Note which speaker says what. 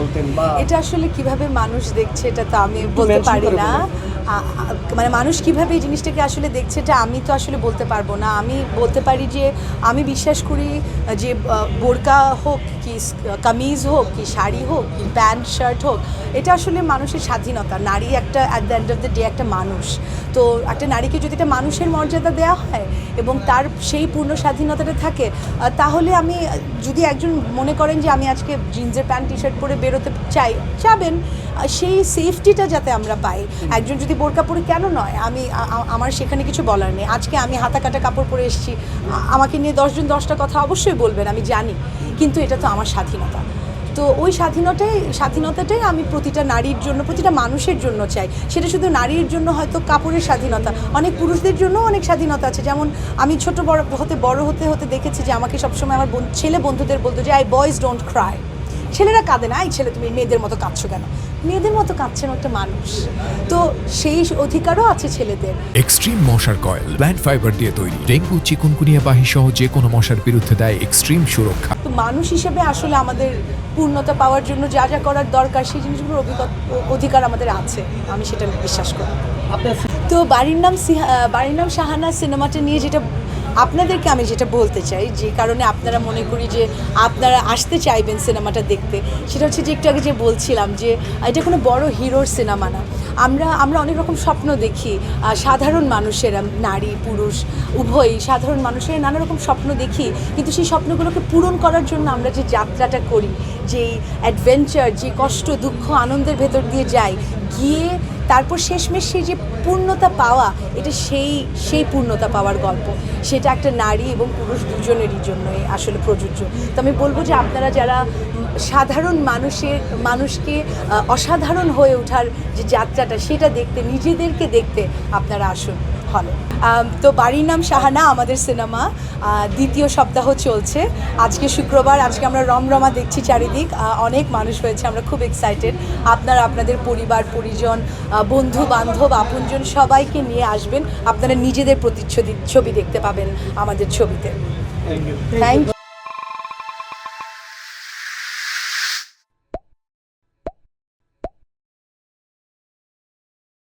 Speaker 1: বলতেন বা
Speaker 2: এটা আসলে কিভাবে মানুষ দেখছে এটা তো আমি বলতে পারি না। মানে মানুষ কিভাবে এই জিনিসটাকে আসলে দেখছে এটা আমি তো আসলে বলতে পারবো না। আমি বলতে পারি যে আমি বিশ্বাস করি যে বোরকা হোক কি কামিজ হোক কি শাড়ি হোক কি প্যান্ট শার্ট হোক, এটা আসলে মানুষের স্বাধীনতা। নারী একটা at the end of the day একটা মানুষ। তো একটা নারীকে যদি একটা মানুষের মর্যাদা দেওয়া হয় এবং তার সেই পূর্ণ স্বাধীনতাটা থাকে, তাহলে আমি যদি একজন মনে করেন যে আমি আজকে জিন্সের প্যান্ট টি শার্ট পরে বেরোতে চাবেন, সেই সেফটিটা যাতে আমরা পাই। একজন যদি বোরকা পরে কেন নয়, আমার সেখানে কিছু বলার নেই। আজকে আমি হাতা কাটা কাপড় পরে এসেছি, আমাকে নিয়ে 10 জন 10টা কথা অবশ্যই বলবেন, আমি জানি, কিন্তু এটা তো আমার স্বাধীনতা। তো ওই স্বাধীনতাটাই আমি প্রতিটা নারীর জন্য, প্রতিটা মানুষের জন্য চাই। সেটা শুধু নারীর জন্য হয়তো কাপড়ের স্বাধীনতা, অনেক পুরুষদের জন্য অনেক স্বাধীনতা আছে। যেমন আমি ছোট বড় হতে দেখেছি যে আমাকে সবসময় আমার ছেলে বন্ধুদের বলতো যে আই বয়েজ ডোন্ট ক্রাই, ছেলেরা কাঁদে না, এই ছেলে তুমি মেয়েদের মতো কাঁদছো কেন? মেয়েদের মতো কাঁদছেন একটা মানুষ, তো সেই অধিকারও আছে ছেলেদের।
Speaker 3: এক্সট্রিম মশার কয়েল প্ল্যান্ট ফাইবার দিয়ে তৈরি, ডেঙ্গু চিকুনগুনিয়া বাহি সহ যে কোনো মশার বিরুদ্ধে দেয় এক্সট্রিম সুরক্ষা।
Speaker 2: তো মানুষ হিসেবে আসলে আমাদের পূর্ণতা পাওয়ার জন্য যা যা করার দরকার সেই জিনিসগুলোর অধিকার আমাদের আছে, আমি সেটা বিশ্বাস করি। তো বাড়ির নাম শাহানা সিনেমাটা নিয়ে যেটা আপনাদেরকে আমি যেটা বলতে চাই, যে কারণে আপনারা মনে করি যে আপনারা আসতে চাইবেন সিনেমাটা দেখতে, সেটা হচ্ছে যে একটু আগে যে বলছিলাম যে এটা কোনো বড় হিরোর সিনেমা না। আমরা অনেক রকম স্বপ্ন দেখি, সাধারণ মানুষেরা, নারী পুরুষ উভয়ই সাধারণ মানুষেরা নানা রকম স্বপ্ন দেখি, কিন্তু সেই স্বপ্নগুলোকে পূরণ করার জন্য আমরা যে যাত্রাটা করি, যেই অ্যাডভেঞ্চার, যে কষ্ট দুঃখ আনন্দের ভেতর দিয়ে যাই, গিয়ে তারপর শেষমেশ সেই যে পূর্ণতা পাওয়া, এটা সেই পূর্ণতা পাওয়ার গল্প। সেটা একটা নারী এবং পুরুষ দুজনেরই জন্যই আসলে প্রযোজ্য। তো আমি বলবো যে আপনারা যারা সাধারণ মানুষকে অসাধারণ হয়ে ওঠার যে যাত্রাটা, সেটা দেখতে, নিজেদেরকে দেখতে আপনারা আসুন হলে। তো বাড়ির নাম শাহানা আমাদের সিনেমা দ্বিতীয় সপ্তাহ চলছে। আজকে শুক্রবার, আজকে আমরা রমরমা দেখছি চারিদিক, অনেক মানুষ হয়েছে, আমরা খুব এক্সাইটেড। আপনারা আপনাদের পরিবার পরিজন, বন্ধু বান্ধব, আপনজন সবাইকে নিয়ে আসবেন, আপনারা নিজেদের প্রতিচ্ছবি দেখতে পাবেন আমাদের ছবিতে। Thank you.